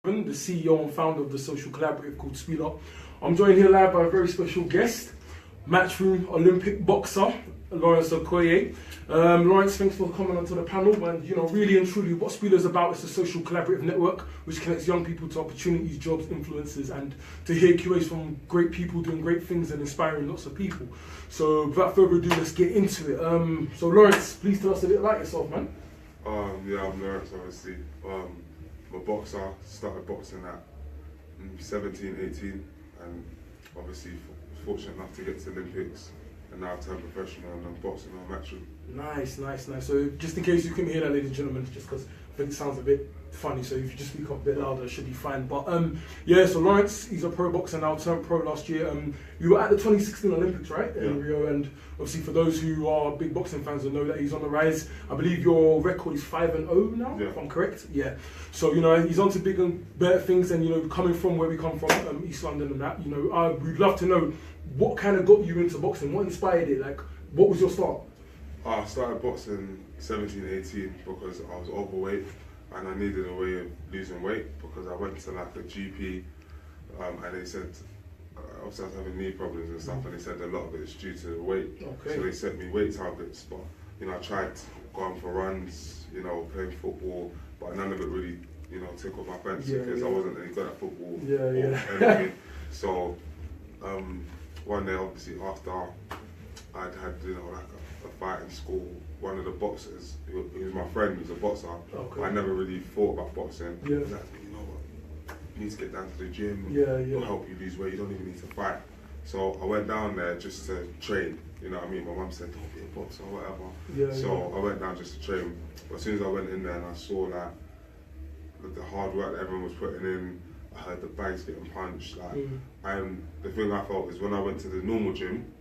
The CEO and founder of the social collaborative called Spiela. I'm joined here live by a very special guest, matchroom Olympic boxer, Lawrence Okolie. Lawrence, thanks for coming onto the panel. And really and truly, what Spiela is about is a social collaborative network which connects young people to opportunities, jobs, influences, and to hear QAs from great people doing great things and inspiring lots of people. So without further ado, let's get into it. So Lawrence, please tell us a bit about yourself, man. Yeah, I'm Lawrence, obviously. I'm a boxer, started boxing at 17, 18, and obviously fortunate enough to get to the Olympics, and now turned professional and I'm boxing on matchroom. Nice. So just in case you couldn't hear that, ladies and gentlemen, just because I think it sounds a bit funny, so if you just speak up a bit louder, it should be fine. But yeah, so Lawrence, he's a pro boxer now, turned pro last year. You were at the 2016 Olympics, right, in Rio, and obviously for those who are big boxing fans will know that he's on the rise. I believe your record is 5-0 now, if I'm correct. Yeah. So he's on to big and better things, and coming from where we come from, East London and that. We'd love to know what kind of got you into boxing. What inspired it? Like, what was your start? I started boxing 17, 18 because I was overweight and I needed a way of losing weight, because I went to like a GP and they said I was having knee problems and stuff, and they said a lot of it is due to the weight. So they set me weight targets, but I tried going for runs, playing football, but none of it really tickled my fancy because I wasn't any good at football or anything. So one day, obviously after I'd had like a fight in school, one of the boxers, who was my friend, who's a boxer, I never really thought about boxing. He was like, you know what, you need to get down to the gym, it'll help you lose weight, you don't even need to fight. So I went down there just to train, you know what I mean? My mum said, don't be a boxer or whatever. So I went down just to train. But as soon as I went in there and I saw that the hard work that everyone was putting in, I heard the bags getting punched. And the thing I felt is when I went to the normal gym,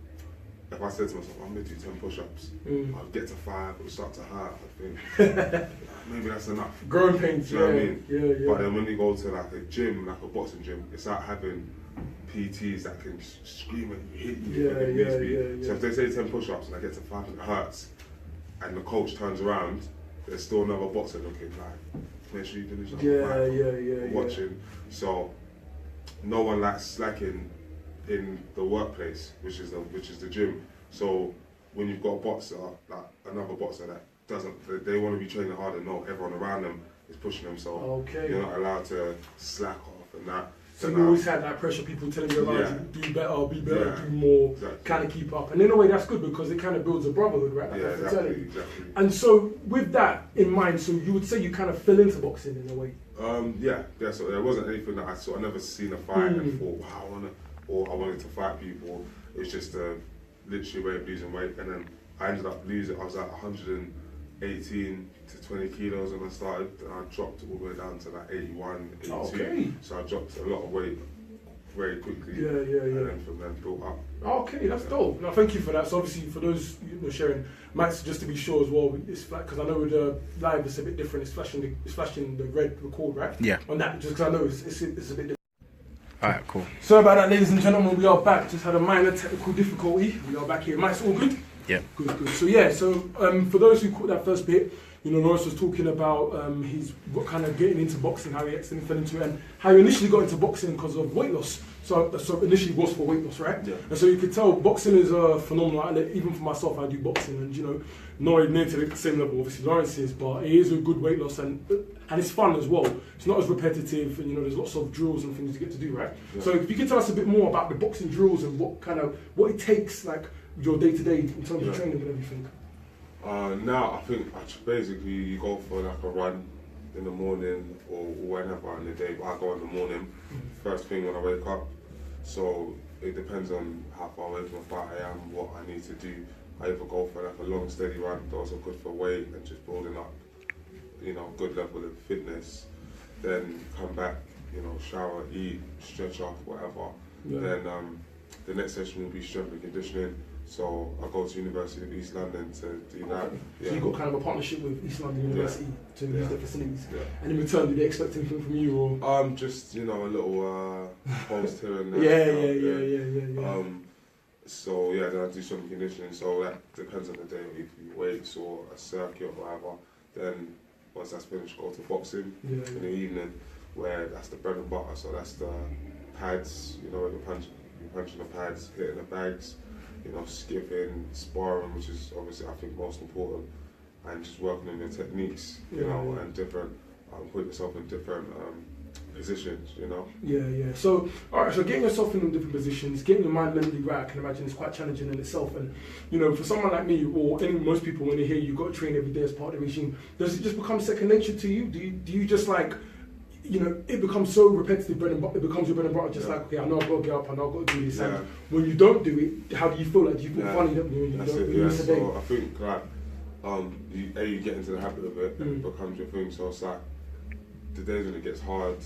if I said to myself, I'm going to do 10 push-ups, I'd get to 5, it would start to hurt. I think, maybe that's enough. Growing pains, you know what I mean? But then when you go to like a gym, like a boxing gym, it's like having PTs that can scream at you, hit you if it needs be. So if they say 10 push-ups and I get to 5 and it hurts, and the coach turns around, there's still another boxer looking like, make sure you finish up watching. So no one likes slacking in the workplace, which is the gym. So when you've got a boxer, like another boxer that doesn't, they want to be training harder. No, everyone around them is pushing them, so you're not allowed to slack off and that. So you always had that pressure, people telling you around you, do better, be better, do more, kind of keep up. And in a way that's good because it kind of builds a brotherhood, right? Like exactly. And so with that in mind, so you would say you kind of fell into boxing in a way? So there wasn't anything that I never seen a fight and thought, wow, I wanted to fight people. It was just a literally way of losing weight, and then I ended up losing. I was at 118 to 20 kilos when I started, and I dropped all the way down to like 81, 82. So I dropped a lot of weight very quickly. And then from then built up. Okay, that's dope. Now thank you for that. So obviously for those sharing, Max, just to be sure as well, it's because I know with the live it's a bit different. It's flashing the red record, right? Yeah. On that, just because I know it's a bit different. Alright, cool. Sorry about that, ladies and gentlemen, we are back. Just had a minor technical difficulty. We are back here. Mike's all good? Yeah. Good. So for those who caught that first bit, Lawrence was talking about his kind of getting into boxing, how he accidentally fell into it, and how he initially got into boxing because of weight loss. So initially was for weight loss, right? Yeah. And so you could tell boxing is a phenomenal outlet. Even for myself, I do boxing, and not near to the same level, obviously Lawrence is, but it is a good weight loss, and it's fun as well. It's not as repetitive, and there's lots of drills and things you get to do, right? Yeah. So if you could tell us a bit more about the boxing drills and what it takes, like your day to day in terms of training and everything. Now I think basically you go for like a run in the morning or whenever in the day, but I go in the morning, first thing when I wake up. So it depends on how far away from a fight I am, what I need to do. I either go for like a long steady run, those are good for weight and just building up, good level of fitness. Then come back, shower, eat, stretch off, whatever. Then the next session will be strength and conditioning. So I go to University of East London to do that. So you've got kind of a partnership with East London University to use their facilities. And in return, do they expect anything from you, or? Just a little post here and there. So then I do some conditioning. So that depends on the day, if you weights or a circuit or whatever. Then once that's finished, go to boxing in the evening. where that's the bread and butter. So that's the pads, you know, you're punching the pads, hitting the bags, you know, skipping, sparring, which is obviously I think most important, and just working on your techniques, you know, and different, put yourself in different positions, you know. Yeah. So, all right. So getting yourself in different positions, getting your mind mentally right, I can imagine is quite challenging in itself. And you know, for someone like me or most people, when they hear you've got to train every day as part of the regime, does it just become second nature to you? Do you just like, you know, it becomes so repetitive, bread and butter, it becomes your bread and butter, just like, okay, I know I've got to get up, I know I've got to do this. And when you don't do it, how do you feel? Like, do you feel funny that when you don't miss a day? So I think like, you get into the habit of it, and it becomes your thing. So it's like, the days when it gets hard,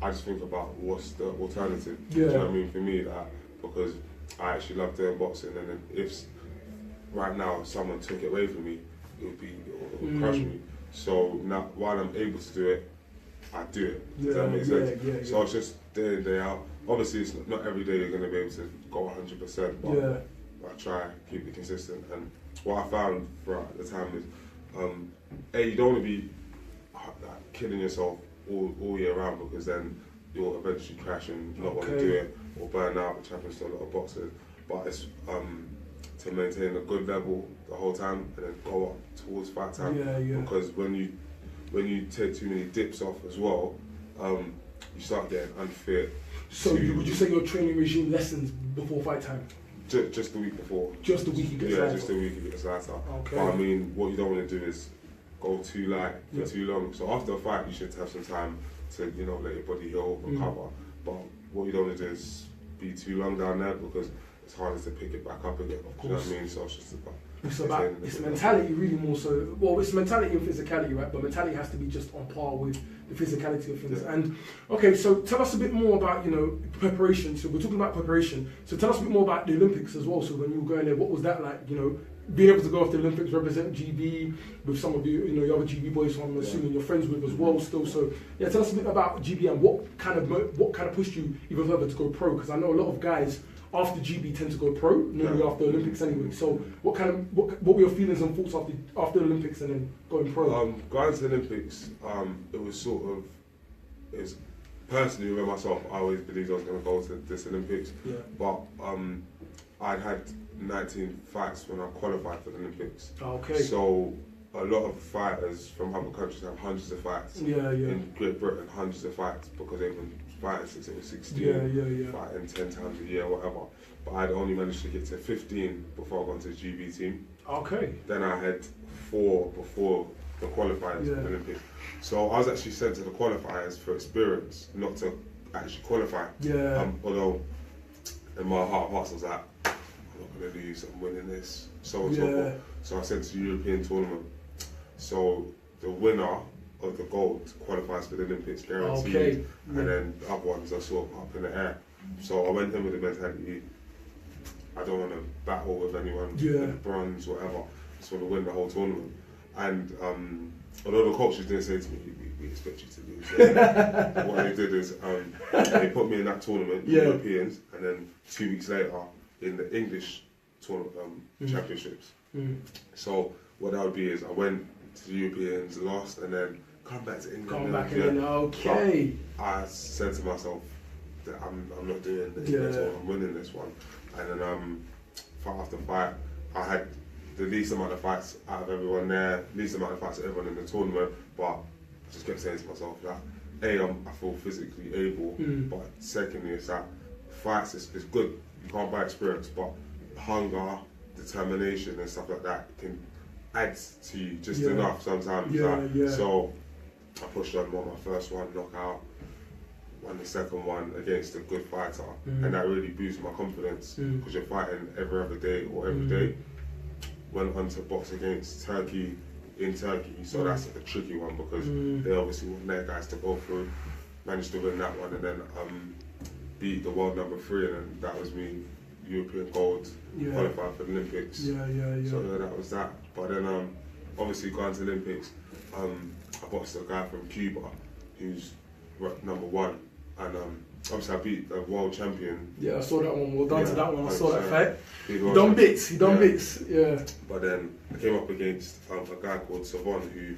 I just think about what's the alternative. Do you know what I mean? For me, that because I actually love doing boxing, and then if right now someone took it away from me, it would crush me. So now, while I'm able to do it, I do it. Does that make sense? So it's just day in, day out. Obviously, it's not every day you're going to be able to go 100%, but I try keep it consistent. And what I found throughout the time is, you don't want to be like, killing yourself all year round, because then you'll eventually crash and not want to do it or burn out, which happens to a lot of boxers. But it's to maintain a good level the whole time and then go up towards fight time. Because when you take too many dips off as well, you start getting unfit. So would you say your training regime lessens before fight time? Just the week before. Just the week it gets lighter? Just the week it gets lighter. Okay. But I mean, what you don't want to do is go too light for too long. So after a fight, you should have some time to, you know, let your body heal, recover. But what you don't want to do is be too long down there, because it's harder to pick it back up again. Of course. You know what I mean? So it's just about... It's mentality really more so. Well, it's mentality and physicality, right? But mentality has to be just on par with the physicality of things. And okay, so tell us a bit more about, you know, preparation. So we're talking about preparation. So tell us a bit more about the Olympics as well. So when you were going there, what was that like? You know, being able to go off the Olympics, represent GB with some of you know, your other GB boys, who I'm assuming you're friends with as well still. So yeah, tell us a bit about GB and what kind of pushed you even further to go pro? Because I know a lot of guys after GB tend to go pro, normally after Olympics anyway. So what were your feelings and thoughts after the Olympics and then going pro? Going to the Olympics, it was personally with myself, I always believed I was going to go to this Olympics. But I'd had 19 fights when I qualified for the Olympics. Okay. So a lot of fighters from other countries have hundreds of fights. In Great Britain, hundreds of fights, because they've been fighting since they were 16, fighting 10 times a year, whatever. But I'd only managed to get to 15 before I got into the GB team. Okay. Then I had 4 before the qualifiers for the Olympics. So I was actually sent to the qualifiers for experience, not to actually qualify. Although in my heart of hearts I was like, I'm not going to lose, I'm winning this, so on and so forth. So I sent to the European tournament. So the winner of the gold qualifies for the Olympics, guaranteed. And then the other ones are sort of up in the air. So I went in with the mentality, I don't want to battle with anyone, bronze, whatever. I just want to win the whole tournament. And although the coaches didn't say to me, we expect you to lose. What they did is they put me in that tournament, the Europeans, and then 2 weeks later in the English tournament championships. So what that would be is I went to the Europeans, lost, and then come back to England. Okay. But I said to myself that I'm not doing this next one, I'm winning this one. And then fight after fight, I had the least amount of fights out of everyone there, least amount of fights of everyone in the tournament, but I just kept saying to myself that I feel physically able, but secondly it's that fights is good, you can't buy experience, but hunger, determination and stuff like that can add to you just enough sometimes. So I pushed on, won my first one, knockout, won the second one against a good fighter, and that really boosted my confidence, because you're fighting every other day or every day. Went on to box against Turkey in Turkey, so that's a tricky one, because they obviously want their guys to go through. Managed to win that one, and then beat the world number 3, and then that was me, European gold, qualified for the Olympics. So that was that. But then obviously going to the Olympics, I boxed a guy from Cuba who's number 1, and obviously I beat the world champion. Yeah, I saw that one. Well done to that one. I saw that fight. He done bits. But then I came up against a guy called Savon, who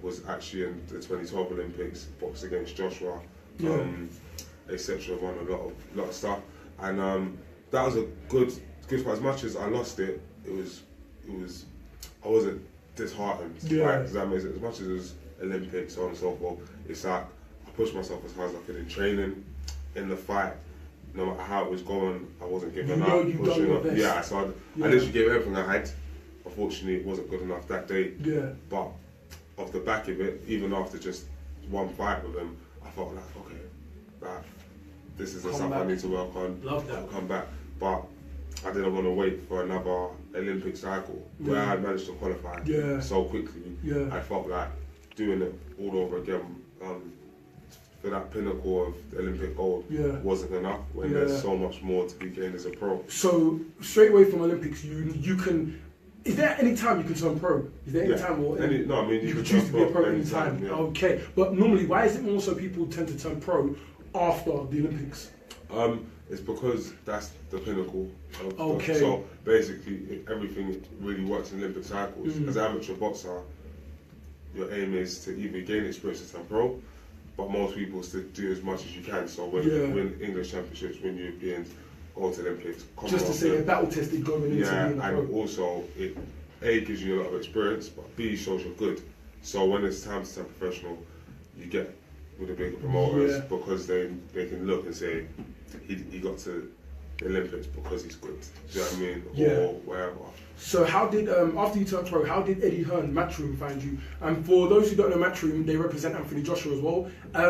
was actually in the 2012 Olympics, boxed against Joshua, etc. Won a lot of stuff, and that was a good fight. As much as I lost it, it was I wasn't disheartened. Yeah. Right? Does that make sense? As much as it was Olympics, so on and so forth, it's like I pushed myself as hard as I could in training, in the fight. No matter how it was going, I wasn't giving up. Pushing up. Yeah, so I literally gave everything I had. Unfortunately, it wasn't good enough that day. Yeah. But off the back of it, even after just one fight with him, I felt like, okay, that this is the stuff I need to work on. Love that. I'll come back. But I didn't want to wait for another Olympic cycle where I managed to qualify so quickly. Yeah. I felt like doing it all over again for that pinnacle of the Olympic gold wasn't enough when there's so much more to be gained as a pro. So straight away from Olympics, you can. Is there any time you can turn pro? Is there any time or you can choose to be a pro any time? Yeah. Okay, but normally, why is it more so people tend to turn pro after the Olympics? It's because that's the pinnacle. Okay. So basically, everything really works in Olympic cycles. As an amateur boxer, your aim is to either gain experience to turn pro, but most people still do as much as you can. So when you win English championships, win Europeans, go to Olympics, just to say a battle tested going into being a pro. And also it A gives you a lot of experience, but B shows you're good. So when it's time to turn professional, you get with the bigger promoters because they can look and say he got to the Olympics because he's good. Do you know what I mean? Or wherever. So how did, after you turned pro, how did Eddie Hearn, Matchroom, find you? And for those who don't know Matchroom, they represent Anthony Joshua as well.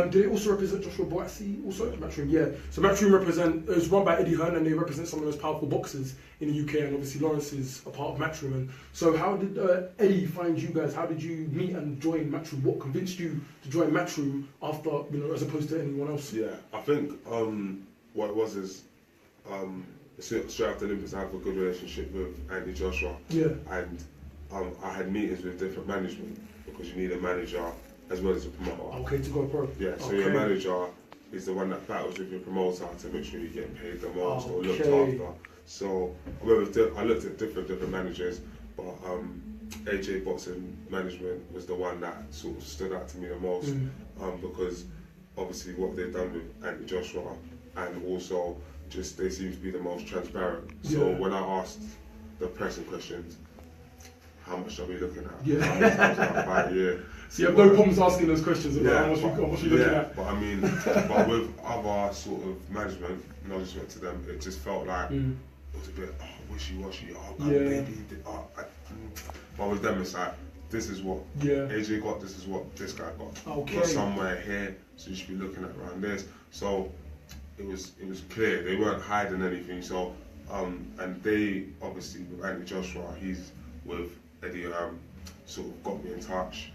Do they also represent Joshua Boatsy also? Matchroom, yeah. So Matchroom is run by Eddie Hearn and they represent some of the most powerful boxers in the UK, and obviously Lawrence is a part of Matchroom. And so how did Eddie find you guys? How did you meet and join Matchroom? What convinced you to join Matchroom after, as opposed to anyone else? Yeah, I think what it was is straight after the Olympics, I have a good relationship with Anthony Joshua. Yeah. And I had meetings with different management because you need a manager as well as a promoter. Okay, to go pro. Yeah, so your manager is the one that battles with your promoter to make sure you're getting paid the most or looked after. So I looked at different managers, but AJ Boxing Management was the one that sort of stood out to me the most because obviously what they've done with Anthony Joshua, and also just they seem to be the most transparent. So when I asked the pressing questions, how much are we looking at? Yeah. I was like, about a year. So you have no problems asking those questions about how much you're looking at? But I mean, but with other sort of management, I just went to them, it just felt like it was a bit wishy-washy. But with them, it's like, this is what AJ got, this is what this guy got. Okay. You're somewhere here, so you should be looking at around this. So it was clear, they weren't hiding anything. So and they obviously with Anthony Joshua, he's with Eddie, sort of got me in touch.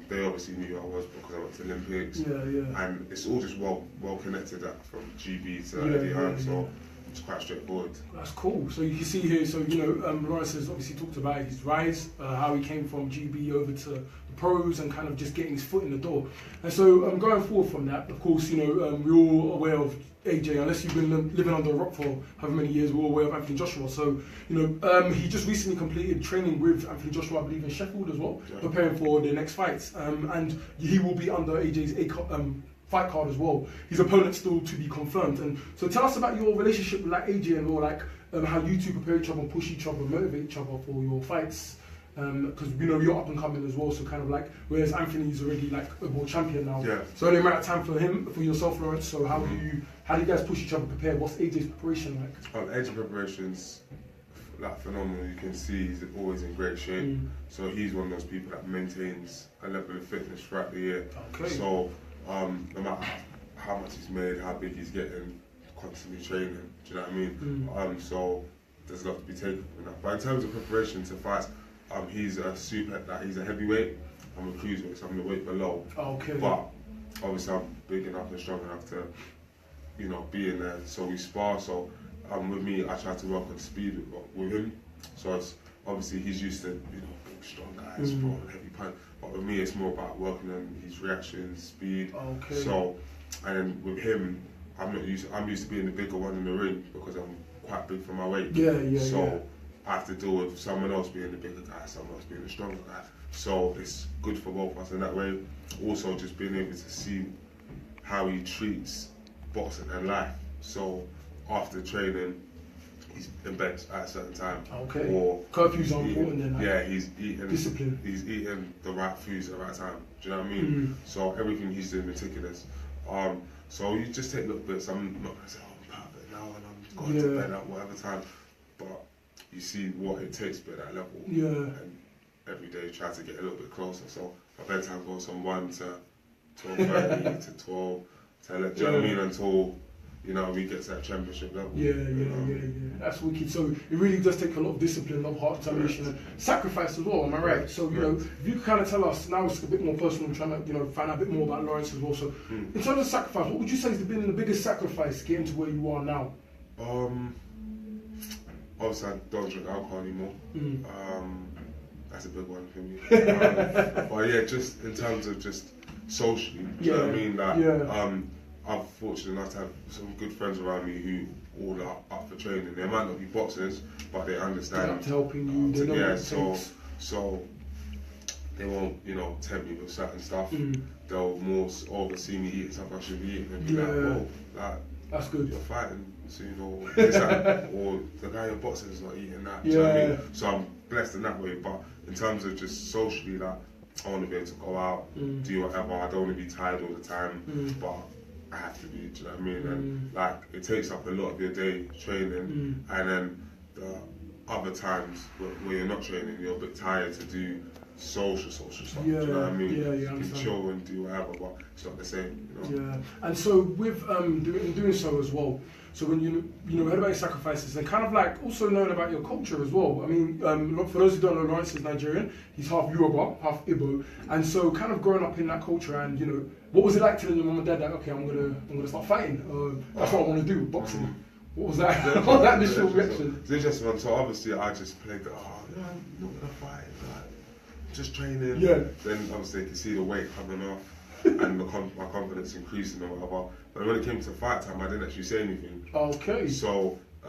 They obviously knew who I was because I went to the Olympics. And it's all just well connected from GB to Eddie, so it's quite straightforward. That's cool. So you can see here, so Lawrence has obviously talked about his rise, how he came from GB over to the pros and kind of just getting his foot in the door. And so going forward from that, of course, we're all aware of AJ, unless you've been living under a rock for however many years, we're all aware of Anthony Joshua. So, he just recently completed training with Anthony Joshua, I believe, in Sheffield as well, preparing for their next fights. And he will be under AJ's fight card as well. His opponent still to be confirmed. And so tell us about your relationship with AJ and how you two prepare each other and push each other, motivate each other for your fights. Because you're up and coming as well, so kind of whereas Anthony's already a world champion now. Yeah. So only a matter of time for yourself, Lawrence. So how do you guys push each other, prepare? What's AJ's preparation like? AJ's preparation's phenomenal. You can see he's always in great shape. So he's one of those people that maintains a level of fitness throughout the year. Okay. So no matter how much he's made, how big he's getting, constantly training. Do you know what I mean? So there's a lot to be taken from that. But in terms of preparation to fights, he's a he's a heavyweight. I'm a cruiserweight, so I'm the weight below. Okay. But obviously I'm big enough and strong enough to, be in there. So we spar. So with me, I try to work on speed with him. So it's, obviously he's used to big strong guys, throwing heavy punch. But with me, it's more about working on his reactions, speed. Okay. So, and then with him, I'm used to being the bigger one in the ring because I'm quite big for my weight. So I have to deal with someone else being the bigger guy, someone else being the stronger guy. So it's good for both of us in that way. Also, just being able to see how he treats boxing and life. So after training, he's in bed at a certain time. Okay. Or curfews are important then. Yeah, he's eating discipline. He's eating the right foods at the right time. Do you know what I mean? So everything he's doing meticulous. So you just take little bits. I'm not gonna say, oh, I'm perfect now and I'm going to bed at whatever time, but you see what it takes to be at that level. Yeah. And every day try to get a little bit closer. So my bedtime goes from 1 to 12:30 to 12 to 11. Do you know what I mean? Until we get to that championship level. Yeah. That's wicked. So it really does take a lot of discipline, a lot of heart, determination, and sacrifice as well. Am I right? So if you could kind of tell us now, it's a bit more personal, trying to find out a bit more about Lawrence as well. So in terms of sacrifice, what would you say has been the biggest sacrifice getting to where you are now? Obviously, I don't drink alcohol anymore. That's a big one for me. But yeah, just in terms of just socially, do you know what I mean? Like, I'm fortunate enough to have some good friends around me who all are up for training. They might not be boxers, but they understand. They're up to helping you. They know what it takes. So they won't, tempt me with certain stuff. They'll more oversee me eating stuff I should be eating and be like, whoa, that's good. You're fighting soon, or the guy you're boxing is not eating that. Do you know what I mean? So I'm blessed in that way. But in terms of just socially, like, I want to be able to go out, do whatever. I don't want to be tired all the time, but I have to be. Do you know what I mean? And like, it takes up a lot of your day training, and then the other times where you're not training, you're a bit tired to do social stuff. Do you know what I mean? You can chill and do whatever, but it's not the same. Yeah. And so with doing so as well. So when you heard about your sacrifices and kind of like also knowing about your culture as well. I mean, for those who don't know, Lawrence is Nigerian. He's half Yoruba, half Igbo, and so kind of growing up in that culture. And what was it like telling your mum and dad that okay, I'm gonna start fighting? That's what I want to do, boxing. What was that? What was that initial reaction? It's interesting one. So obviously I just played the I'm not gonna fight. Just training. Yeah. Then obviously you can see the weight coming off and my confidence increasing or whatever. But when it came to fight time, I didn't actually say anything. Okay. So I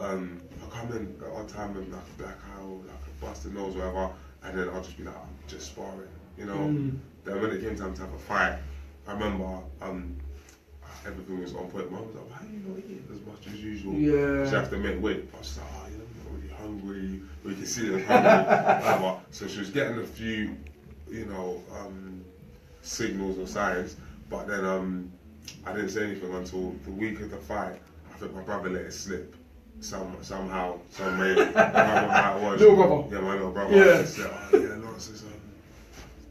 come in at one time with like a black eye or like a busted nose or whatever, and then I'll just be like, I'm just sparring, Then when it came time to have a fight, I remember everything was on point. Mum was like, why are you not eating as much as usual? Yeah. She have to make weight. I was just like, I'm not really hungry. We can see that I'm hungry. So she was getting a few, signals or signs, but then I didn't say anything until the week of the fight. I think my brother let it slip somehow, some way. I don't know how it was. Little brother? Yeah, my little brother. Yeah. He said, Lawrence is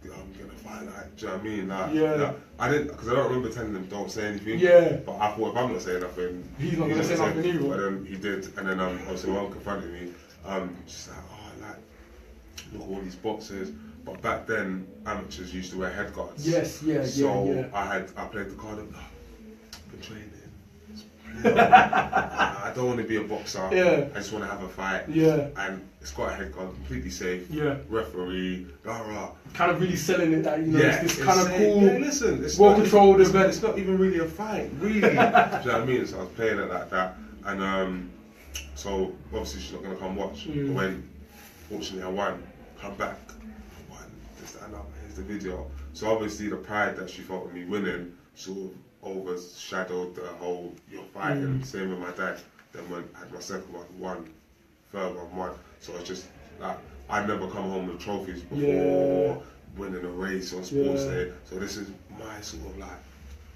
I'm gonna fight, like, do you know what I mean? Like, I didn't, because I don't remember telling him don't say anything. Yeah. But I thought if I'm not saying nothing, he's not gonna say nothing either. But then he did, and then obviously my mum confronted me. Just like, look at all these boxers. But back then, amateurs used to wear head guards. Yes, So I played the card of, I've been training. I don't want to be a boxer. Yeah. I just want to have a fight. Yeah. And it's got a head guard, completely safe. Yeah. Referee, kind of really selling it that, it's this kind of cool, listen, it's well-controlled event. It's not even really a fight, really. Do you know what I mean? So I was playing it like that. And so obviously she's not going to come watch. But when, fortunately, I won, come back. Stand up, here's the video. So obviously the pride that she felt with me winning sort of overshadowed the whole you're fighting. Same with my dad. Then when I had my second one, won, third one, won. So it's just like I'd never come home with trophies before winning a race on sports day. So this is my sort of like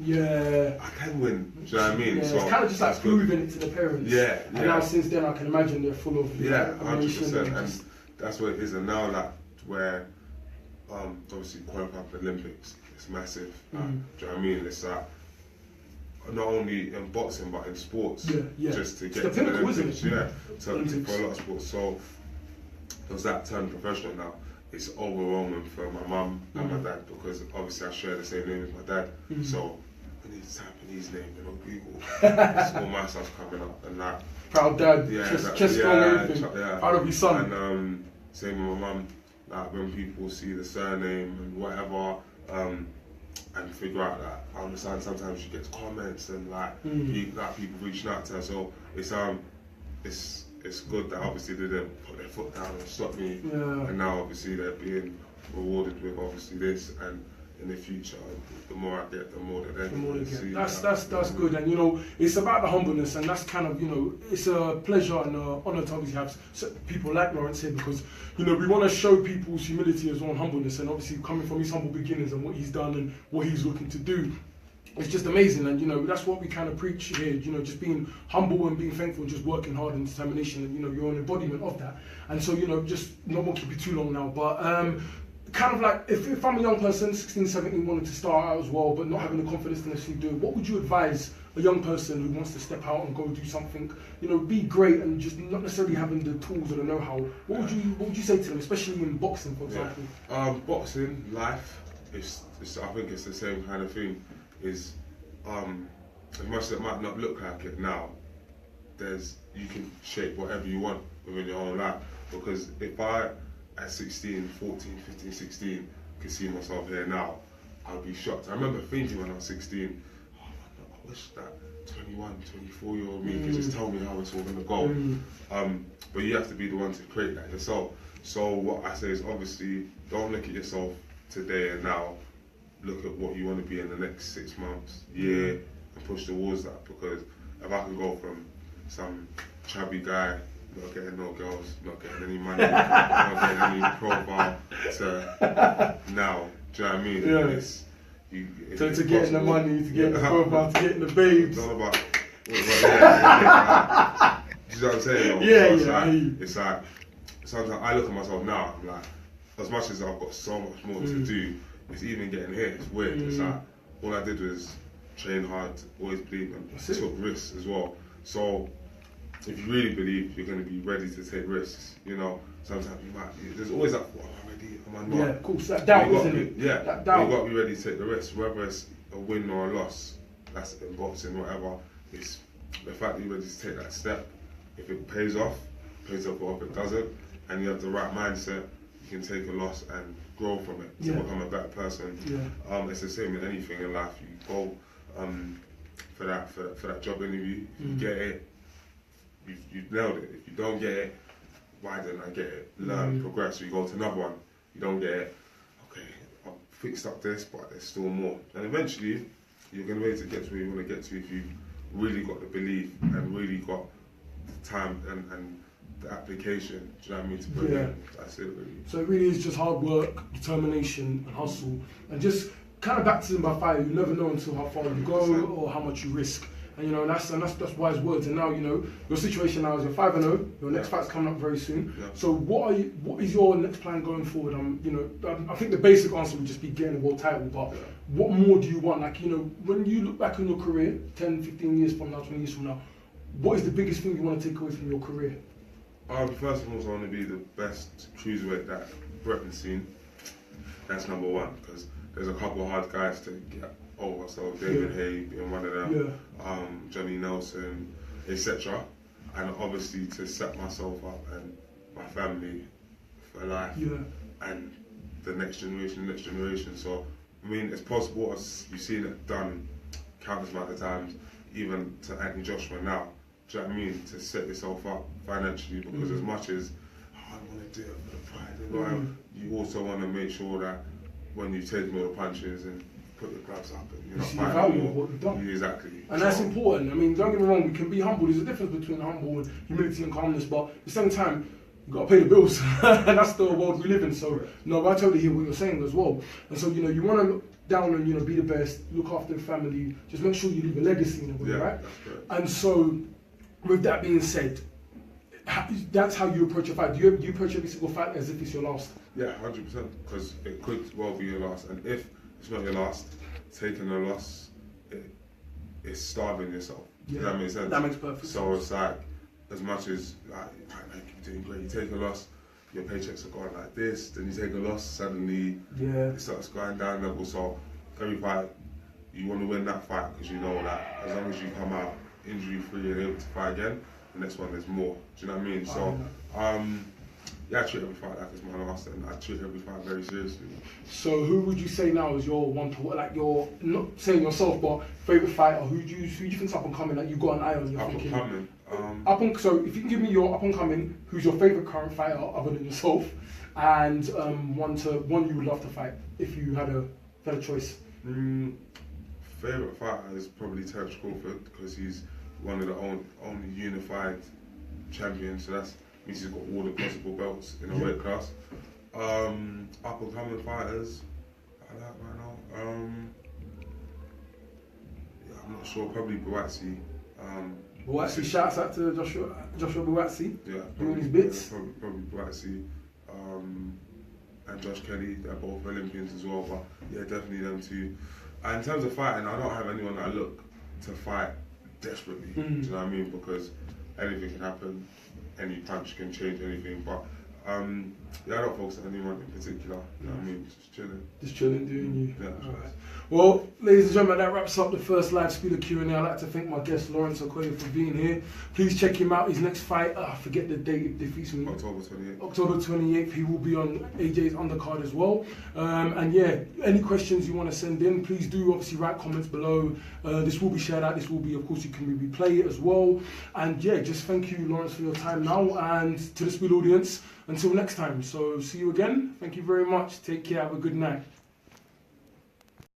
I can win. Do you know what I mean? Yeah, so it's kind of just like proving it to the parents. And now since then I can imagine they're full of 100%. And that's what it is. And now like where obviously qualifying for the Olympics, it's massive. Do you know what I mean? It's like not only in boxing but in sports. Just to get to the Olympics. For a lot of sports. So because that turned professional now, it's overwhelming for my mum and my dad because obviously I share the same name as my dad. So I need to type in his name on Google. It's all my stuff coming up and that. Proud dad, chest everything. Proud of your son. And same with my mum. Like when people see the surname and whatever, and figure out that I understand sometimes she gets comments and people reaching out to her. So it's good that obviously they didn't put their foot down and stop me. And now obviously they're being rewarded with obviously this, and in the future, the more I get, the more that they're going to see. That's good, and you know, it's about the humbleness, and that's kind of, you know, it's a pleasure and an honour to obviously have people like Lawrence here, because, you know, we want to show people's humility as well and humbleness, and obviously coming from his humble beginnings and what he's done and what he's looking to do. It's just amazing, and you know, that's what we kind of preach here, you know, just being humble and being thankful and just working hard and determination, and you know, you're an embodiment of that. And so, you know, just not want to keep you too long now, but kind of like, if I'm a young person, 16, 17, wanting to start out as well, but not having the confidence to necessarily do it, what would you advise a young person who wants to step out and go do something, you know, be great and just not necessarily having the tools or the know-how? What would you say to them, especially in boxing, for example? Boxing, life, I think it's the same kind of thing. Is as much as it might not look like it now, you can shape whatever you want within your own life. Because if I at 16, 14, 15, 16 could see myself here now, I'd be shocked. I remember thinking when I was 16, oh man, I wish that 21, 24-year-old me could just tell me how it's all going to go. But you have to be the one to create that yourself. So what I say is, obviously, don't look at yourself today and now. Look at what you want to be in the next 6 months, year, and push towards that. Because if I could go from some chubby guy, not getting no girls, not getting any money, not getting any profile, to now, do you know what I mean? Yeah. To getting the money, to getting the profile, to getting the babes. It's all about, do you know what I'm saying? It's like, sometimes I look at myself now, I'm like, as much as I've got so much more to do, it's even getting here, it's weird. It's like, all I did was train hard, always believe, and took risks as well. So, if you really believe you're going to be ready to take risks, you know, sometimes there's always that, am I ready, am I not? Yeah, of course, that doubt, isn't it? Yeah, that doubt. You've got to be ready to take the risk, whether it's a win or a loss, that's in boxing, whatever. It's the fact that you're ready to take that step. If it pays off, or if it doesn't, and you have the right mindset, you can take a loss and grow from it to become a better person. It's the same in anything in life. You go for that job interview, you get it, you've nailed it. If you don't get it, why didn't I get it? Learn, progress. So you go to another one, you don't get it, okay, I've fixed up this, but there's still more. And eventually, you're going to be able to get to where you want to get to if you've really got the belief and really got the time and the application, do you know what I mean, to put in. That's it really. So it really is just hard work, determination and hustle, and just kind of baptism by fire. You never know until how far you go 100%. Or how much you risk. And you know, that's wise words. And now, you know, your situation now is you're 5-0, your next fight's coming up very soon. So what is your next plan going forward? You know, I think the basic answer would just be getting a world title, but what more do you want? Like, you know, when you look back on your career, 10, 15 years from now, 20 years from now, what is the biggest thing you want to take away from your career? First of all, I want to be the best cruiserweight that Britain's seen. That's number one, because there's a couple of hard guys to get over. So David Hay being one of them, Johnny Nelson, etc. And obviously to set myself up and my family for life and the next generation. So I mean, it's possible. You've seen it done countless amount of times, even to Anthony Joshua now. Do you know what I mean? To set yourself up financially, because as much as I want to do it for the pride, you also want to make sure that when you've taken all the punches and put your gloves up and you're not fighting more. What you've done. Exactly. And that's important. I mean, don't get me wrong, we can be humble. There's a difference between humble and humility and calmness, but at the same time, you've got to pay the bills. And that's the world we live in. So, no, I totally hear what you're saying as well. And so, you know, you want to look down and, you know, be the best, look after the family, just make sure you leave a legacy in a way, right? That's correct. And so, with that being said, that's how you approach a fight. Do you approach every single fight as if it's your last? Yeah, 100%, because it could well be your last. And if it's not your last, taking a loss, it's starving yourself. Does that make sense? That makes perfect sense. So it's like, as much as you're doing great, you take a loss, your paychecks are going like this, then you take a loss, suddenly it starts going down level. So every fight, you want to win that fight, because you know that as long as you come out injury-free and able to fight again, the next one there's more. Do you know what I mean? So, I treat every fight like it's my last, and I treat every fight very seriously. So, who would you say now is your one to, like, your, not saying yourself, but favourite fighter? Who do you think's up and coming that you've got an eye on? Up and coming. So, if you can give me your up and coming, who's your favourite current fighter other than yourself, and one you would love to fight if you had a Fair choice. Favorite fighter is probably Terence Crawford because he's one of the only unified champions. So that means he's got all the possible belts in a weight class. Up and coming fighters I like right now. I'm not sure. Probably Buatsi. Buatsi, shouts out to Joshua Buatsi. Yeah, doing his bits. Yeah, probably Buatsi. And Josh Kelly, they're both Olympians as well, but yeah, definitely them two. And in terms of fighting, I don't have anyone that I look to fight desperately. Do you know what I mean? Because anything can happen, any punch can change anything. But yeah, I don't focus on anyone in particular. You know what I mean? Just chilling. Just chilling, doing you. Yeah. Alright. Well, ladies and gentlemen, that wraps up the first live Spiela Q&A. I'd like to thank my guest Lawrence Okolie for being here. Please check him out. His next fight, I forget the date, it defeats me. October 28th. October 28th, he will be on AJ's undercard as well. And yeah, any questions you want to send in, please do obviously write comments below. This will be shared out. This will be, of course, you can replay it as well. And yeah, just thank you, Lawrence, for your time now. And to the Spiela audience, until next time. So see you again. Thank you very much. Take care. Have a good night.